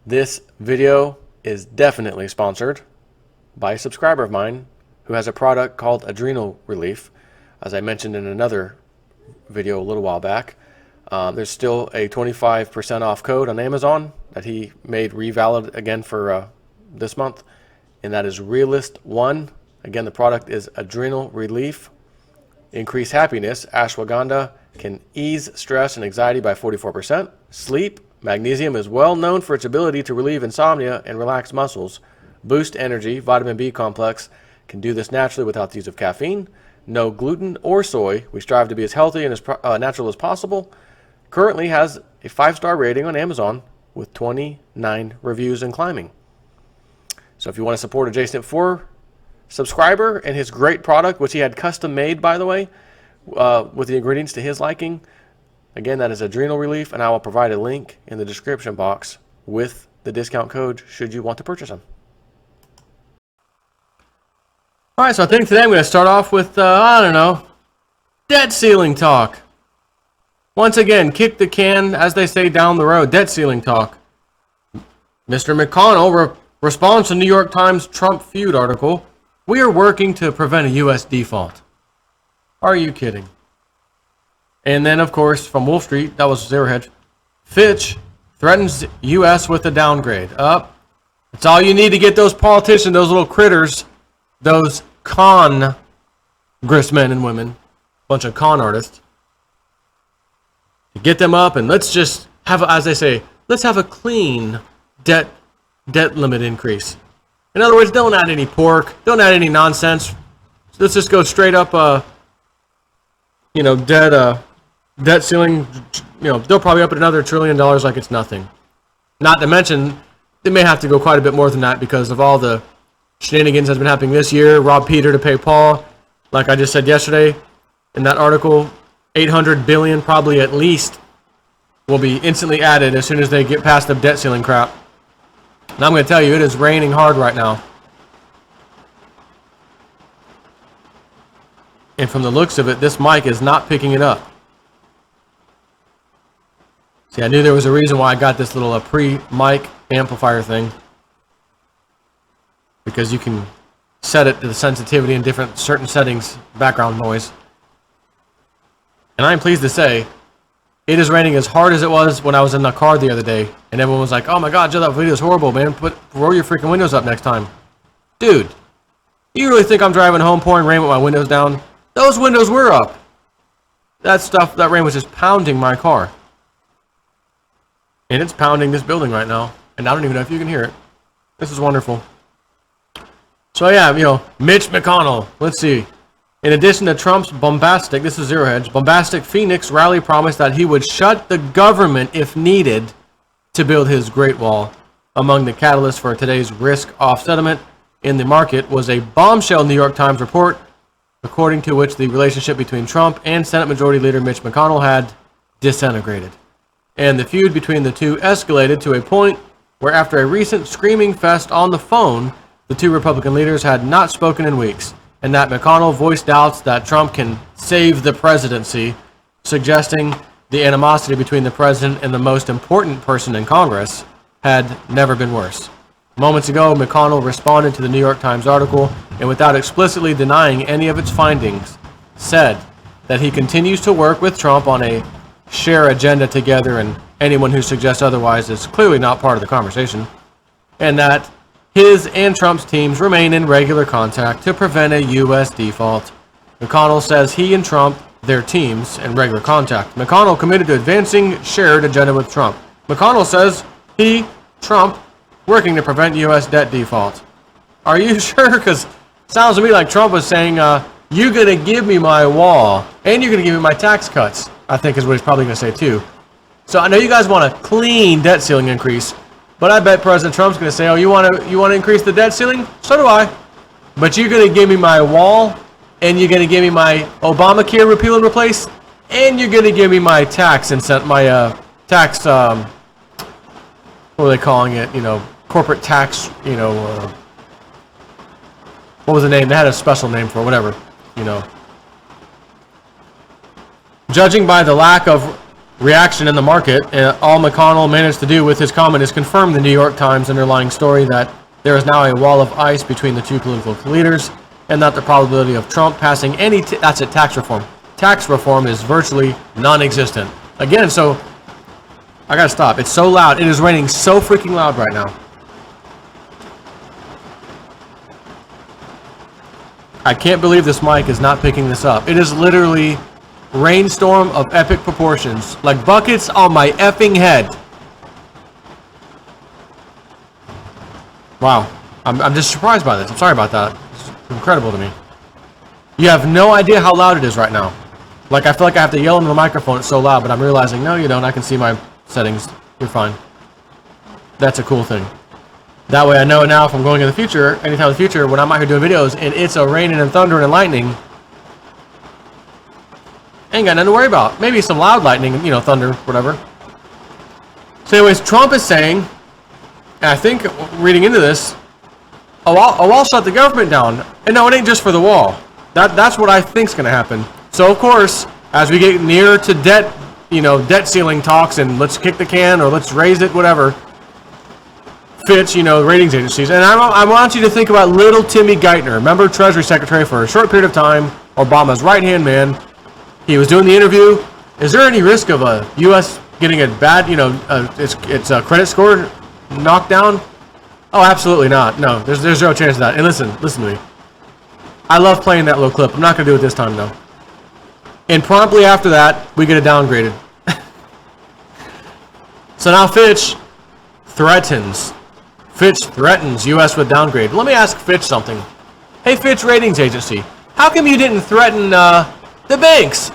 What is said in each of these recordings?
This video is definitely sponsored by a subscriber of mine who has a product called Adrenal Relief. As I mentioned in another video a little while back, there's still a 25% off code on Amazon that he made revalid again for this month, and that is REALIST1. Again, the product is Adrenal Relief. Increase happiness. Ashwagandha can ease stress and anxiety by 44%. Sleep. Magnesium is well known for its ability to relieve insomnia and relax muscles. Boost energy. Vitamin B complex can do this naturally without the use of caffeine. No gluten or soy. We strive to be as healthy and as natural as possible. Currently has a 5-star rating on Amazon with 29 reviews and climbing. So if you want to support a J-Snip4 subscriber and his great product, which he had custom made, by the way, with the ingredients to his liking, again, that is Adrenal Relief, and I will provide a link in the description box with the discount code should you want to purchase them. All right, so I think today I'm going to start off with, debt ceiling talk. Once again, kick the can, as they say, down the road. Debt ceiling talk. Mr. McConnell responds to New York Times Trump feud article. We are working to prevent a U.S. default. Are you kidding? And then, of course, from Wolf Street, that was Zero Hedge. Fitch threatens U.S. with a downgrade. It's all you need to get those politicians, those little critters, those congressmen and women, bunch of con artists, to get them up, and let's just have, as they say, let's have a clean debt limit increase. In other words, don't add any pork, don't add any nonsense. Let's just go straight up, debt ceiling. They'll probably up it another $1 trillion like it's nothing. Not to mention, they may have to go quite a bit more than that because of all the shenanigans that's been happening this year. Rob Peter to pay Paul, like I just said yesterday in that article, $800 billion probably at least will be instantly added as soon as they get past the debt ceiling crap. And I'm going to tell you, it is raining hard right now. And from the looks of it, this mic is not picking it up. See, I knew there was a reason why I got this little pre-mic amplifier thing. Because you can set it to the sensitivity in certain settings, background noise. And I'm pleased to say, it is raining as hard as it was when I was in the car the other day. And everyone was like, oh my God, Joe, that video is horrible, man. Roll your freaking windows up next time. Dude, you really think I'm driving home pouring rain with my windows down? Those windows were up. That rain was just pounding my car. And it's pounding this building right now. And I don't even know if you can hear it. This is wonderful. So yeah, Mitch McConnell. Let's see. In addition to Trump's bombastic, this is Zero Hedge, bombastic Phoenix rally promised that he would shut the government if needed to build his Great Wall. Among the catalysts for today's risk-off settlement in the market was a bombshell New York Times report, according to which the relationship between Trump and Senate Majority Leader Mitch McConnell had disintegrated. And the feud between the two escalated to a point where after a recent screaming fest on the phone, the two Republican leaders had not spoken in weeks, and that McConnell voiced doubts that Trump can save the presidency, suggesting the animosity between the president and the most important person in Congress had never been worse. Moments ago, McConnell responded to the New York Times article, and without explicitly denying any of its findings, said that he continues to work with Trump on a share agenda together, and anyone who suggests otherwise is clearly not part of the conversation, and that his and Trump's teams remain in regular contact to prevent a U.S. default. McConnell says he and Trump, their teams, in regular contact. McConnell committed to advancing shared agenda with Trump. McConnell says he, Trump, working to prevent U.S. debt default. Are you sure? Because it sounds to me like Trump was saying, you're going to give me my wall, and you're going to give me my tax cuts, I think is what he's probably going to say too. So I know you guys want a clean debt ceiling increase, but I bet President Trump's going to say, oh, you want to increase the debt ceiling? So do I. But you're going to give me my wall, and you're going to give me my Obamacare repeal and replace, and you're going to give me my tax incentive, my tax, what are they calling it? Corporate tax, what was the name? They had a special name for it, whatever, Judging by the lack of reaction in the market. All McConnell managed to do with his comment is confirm the New York Times underlying story that there is now a wall of ice between the two political leaders, and that the probability of Trump passing any that's it, tax reform. Tax reform is virtually non-existent. Again, so I gotta stop. It's so loud. It is raining so freaking loud right now. I can't believe this mic is not picking this up. It is literally rainstorm of epic proportions, like buckets on my effing head. Wow, I'm just surprised by this. I'm sorry about that. It's incredible to me. You have no idea how loud it is right now. Like, I feel like I have to yell into the microphone. It's so loud, but I'm realizing, no, you don't. I can see my settings. You're fine. That's a cool thing. That way I know now if I'm going in the future, anytime in the future, when I'm out here doing videos and it's a raining and thundering and lightning, ain't got nothing to worry about. Maybe some loud lightning, you know, thunder, whatever. So anyways, Trump is saying, and I think reading into this, a wall shut the government down. And no, it ain't just for the wall. That's what I think's going to happen. So of course, as we get nearer to debt, you know, debt ceiling talks and let's kick the can or let's raise it, whatever, Fitch, you know, ratings agencies. And I want you to think about little Timmy Geithner. Remember, Treasury Secretary for a short period of time, Obama's right-hand man. He was doing the interview. Is there any risk of a U.S. getting a bad, you know, its credit score knocked down? Oh, absolutely not. No, there's zero chance of that. And listen to me. I love playing that little clip. I'm not going to do it this time, though. And promptly after that, we get it downgraded. So now Fitch threatens U.S. with downgrade. Let me ask Fitch something. Hey, Fitch ratings agency, how come you didn't threaten the banks,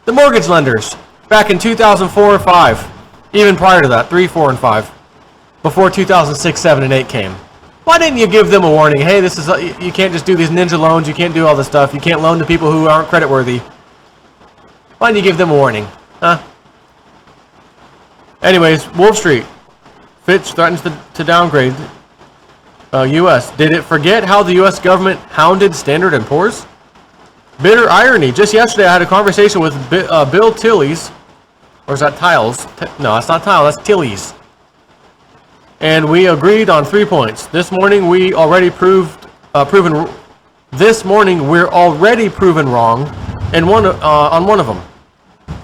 the mortgage lenders, back in 2004 or 5, even prior to that, 3, 4, and 5, before 2006, 7, and 8 came? Why didn't you give them a warning? Hey, this is you can't just do these ninja loans. You can't do all this stuff. You can't loan to people who aren't creditworthy. Why didn't you give them a warning? Huh? Anyways, Wolf Street. Fitch threatens to downgrade U.S. Did it forget how the U.S. government hounded Standard & Poor's? Bitter irony. Just yesterday I had a conversation with Bill Tilley's. Or is that Tiles? No, that's not Tile. That's Tilley's. And we agreed on 3 points. This morning we already This morning we're already proven wrong on one of them.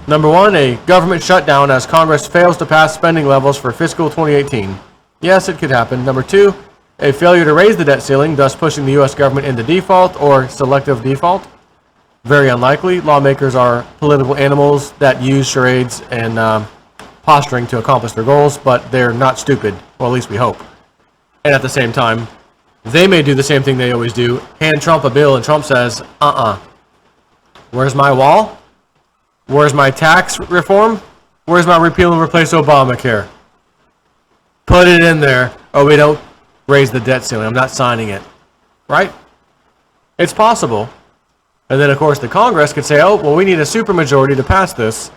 Number 1, a government shutdown as Congress fails to pass spending levels for fiscal 2018. Yes, it could happen. Number 2, a failure to raise the debt ceiling, thus pushing the U.S. government into default or selective default. Very unlikely. Lawmakers are political animals that use charades and posturing to accomplish their goals, but they're not stupid. Well, at least we hope. And at the same time, they may do the same thing they always do. Hand Trump a bill and Trump says, Where's my wall? Where's my tax reform? Where's my repeal and replace Obamacare? Put it in there, or we don't raise the debt ceiling. I'm not signing it. Right? It's possible. And then, of course, the Congress could say, oh, well, we need a supermajority to pass this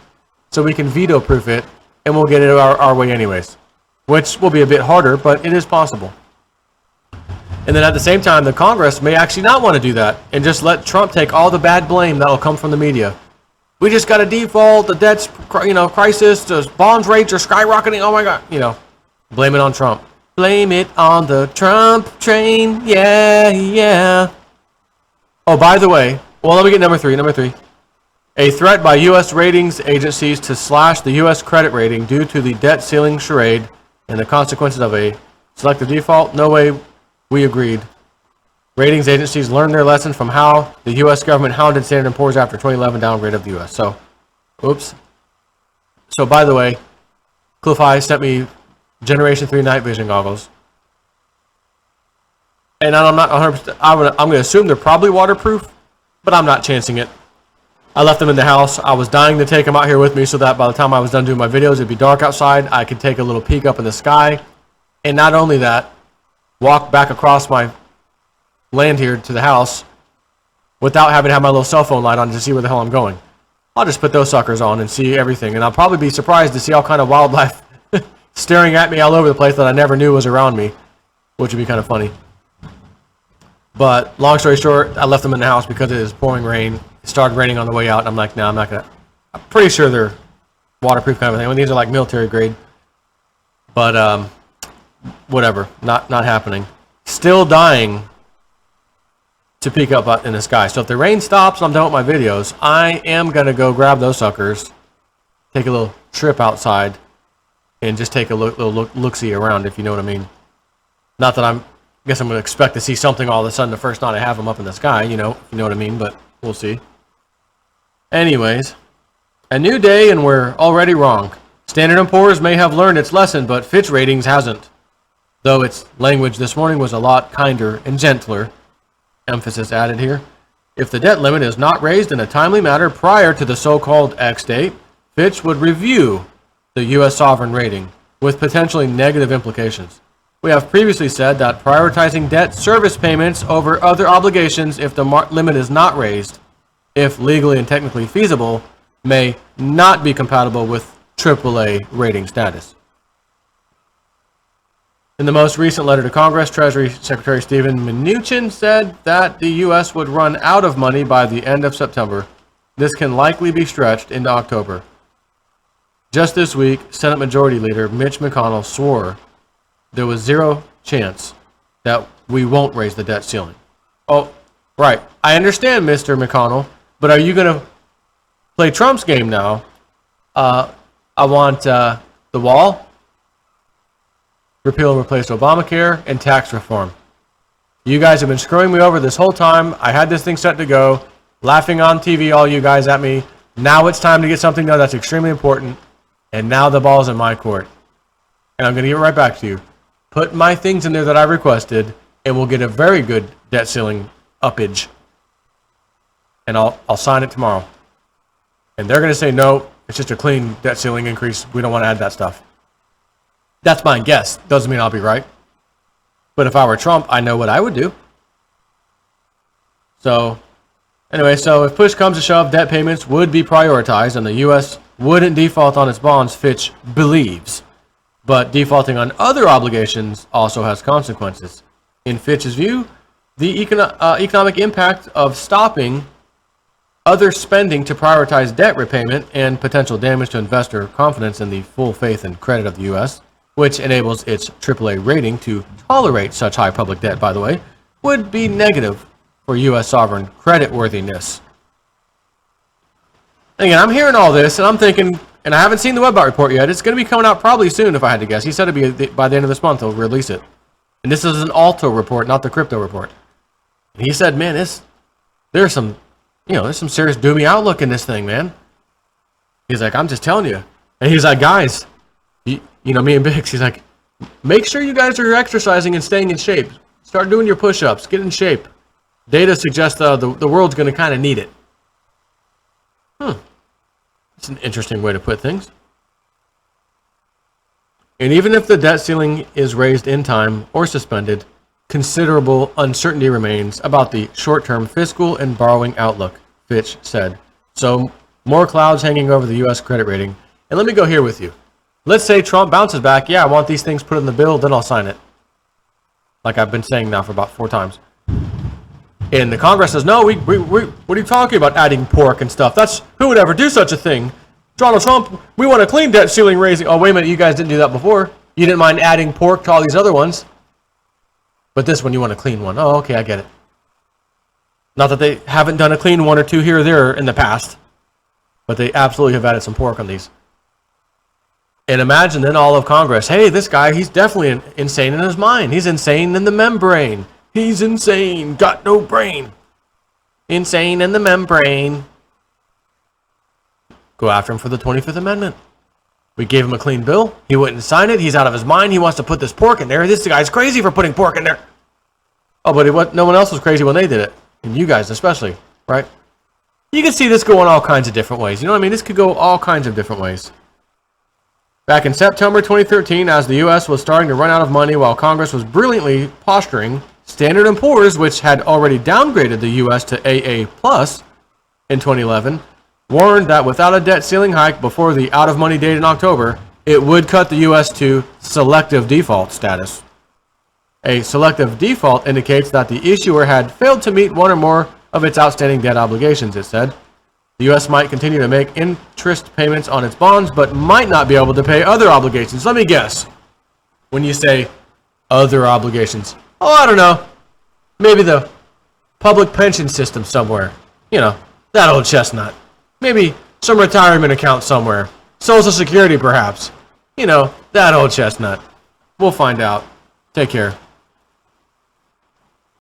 so we can veto-proof it, and we'll get it our way anyways. Which will be a bit harder, but it is possible. And then at the same time, the Congress may actually not want to do that and just let Trump take all the bad blame that will come from the media. We just got a default, the debt's, crisis, the bonds rates are skyrocketing, oh my God, blame it on Trump. Blame it on the Trump train, yeah. Oh, by the way, well, let me get number three. A threat by U.S. ratings agencies to slash the U.S. credit rating due to the debt ceiling charade and the consequences of a selective default. No way, we agreed. Ratings agencies learned their lesson from how the U.S. government hounded Standard & Poor's after 2011 downgrade of the U.S. So, oops. So, by the way, Cliff High sent me Generation 3 night vision goggles. And I'm not 100%, I'm going to assume they're probably waterproof, but I'm not chancing it. I left them in the house. I was dying to take them out here with me so that by the time I was done doing my videos, it'd be dark outside. I could take a little peek up in the sky. And not only that, walk back across my land here to the house without having to have my little cell phone light on to see where the hell I'm going. I'll just put those suckers on and see everything. And I'll probably be surprised to see all kind of wildlife staring at me all over the place that I never knew was around me, which would be kind of funny. But long story short, I left them in the house because it is pouring rain. It started raining on the way out, and I'm like, no, I'm not going to. I'm pretty sure they're waterproof kind of thing. I mean, these are like military grade. But whatever, not happening. Still dying to peek up in the sky. So if the rain stops and I'm done with my videos, I am going to go grab those suckers, take a little trip outside, and just take a little look-see around, if you know what I mean. Not that I guess I'm going to expect to see something all of a sudden the first night I have them up in the sky, you know what I mean, but we'll see. Anyways, a new day and we're already wrong. Standard & Poor's may have learned its lesson, but Fitch Ratings hasn't. Though its language this morning was a lot kinder and gentler. Emphasis added here. If the debt limit is not raised in a timely manner prior to the so-called X date, Fitch would review the U.S. sovereign rating with potentially negative implications. We have previously said that prioritizing debt service payments over other obligations if the limit is not raised, if legally and technically feasible, may not be compatible with AAA rating status. In the most recent letter to Congress, Treasury Secretary Steven Mnuchin said that the U.S. would run out of money by the end of September. This can likely be stretched into October. Just this week, Senate Majority Leader Mitch McConnell swore there was zero chance that we won't raise the debt ceiling. Oh, right. I understand, Mr. McConnell, but are you going to play Trump's game now? I want the wall, repeal and replace Obamacare, and tax reform. You guys have been screwing me over this whole time. I had this thing set to go, laughing on TV, all you guys at me. Now it's time to get something done that's extremely important, and now the ball's in my court. And I'm going to give it right back to you. Put my things in there that I requested, and we'll get a very good debt ceiling uppage. And I'll sign it tomorrow. And they're going to say, no, it's just a clean debt ceiling increase. We don't want to add that stuff. That's my guess. Doesn't mean I'll be right. But if I were Trump, I know what I would do. So, anyway, so if push comes to shove, debt payments would be prioritized and the U.S. wouldn't default on its bonds, Fitch believes. But defaulting on other obligations also has consequences. In Fitch's view, the economic impact of stopping other spending to prioritize debt repayment and potential damage to investor confidence in the full faith and credit of the U.S., which enables its AAA rating to tolerate such high public debt, by the way, would be negative for U.S. sovereign creditworthiness. Again, I'm hearing all this, and I'm thinking, and I haven't seen the Webbot report yet. It's going to be coming out probably soon, if I had to guess. He said it'd be by the end of this month, he'll release it. And this is an alto report, not the crypto report. And he said, man, there's some serious doomy outlook in this thing, man. He's like, I'm just telling you. And he's like, guys, you know, me and Biggs, he's like, make sure you guys are exercising and staying in shape. Start doing your push-ups. Get in shape. Data suggests the world's going to kind of need it. That's an interesting way to put things. And even if the debt ceiling is raised in time or suspended, considerable uncertainty remains about the short-term fiscal and borrowing outlook, Fitch said. So, more clouds hanging over the U.S. credit rating. And let me go here with you. Let's say Trump bounces back. Yeah, I want these things put in the bill, then I'll sign it. Like I've been saying now for about 4 times. And the Congress says, no, what are you talking about adding pork and stuff? Who would ever do such a thing? Donald Trump, we want a clean debt ceiling raising. Oh, wait a minute, you guys didn't do that before. You didn't mind adding pork to all these other ones. But this one, you want a clean one. Oh, okay, I get it. Not that they haven't done a clean one or two here or there in the past, but they absolutely have added some pork on these. And imagine then all of Congress, hey, this guy, he's definitely insane in his mind. He's insane in the membrane. He's insane, got no brain. Insane in the membrane. Go after him for the 25th Amendment. We gave him a clean bill. He wouldn't sign it. He's out of his mind. He wants to put this pork in there. This guy's crazy for putting pork in there. Oh, but no one else was crazy when they did it. And you guys especially, right? You can see this going all kinds of different ways. You know what I mean? This could go all kinds of different ways. Back in September 2013, as the U.S. was starting to run out of money while Congress was brilliantly posturing, Standard & Poor's, which had already downgraded the U.S. to AA+ in 2011, warned that without a debt ceiling hike before the out-of-money date in October, it would cut the U.S. to selective default status. A selective default indicates that the issuer had failed to meet one or more of its outstanding debt obligations, it said. The U.S. might continue to make interest payments on its bonds, but might not be able to pay other obligations. Let me guess. When you say other obligations, oh, I don't know. Maybe the public pension system somewhere. You know, that old chestnut. Maybe some retirement account somewhere. Social Security, perhaps. You know, that old chestnut. We'll find out. Take care.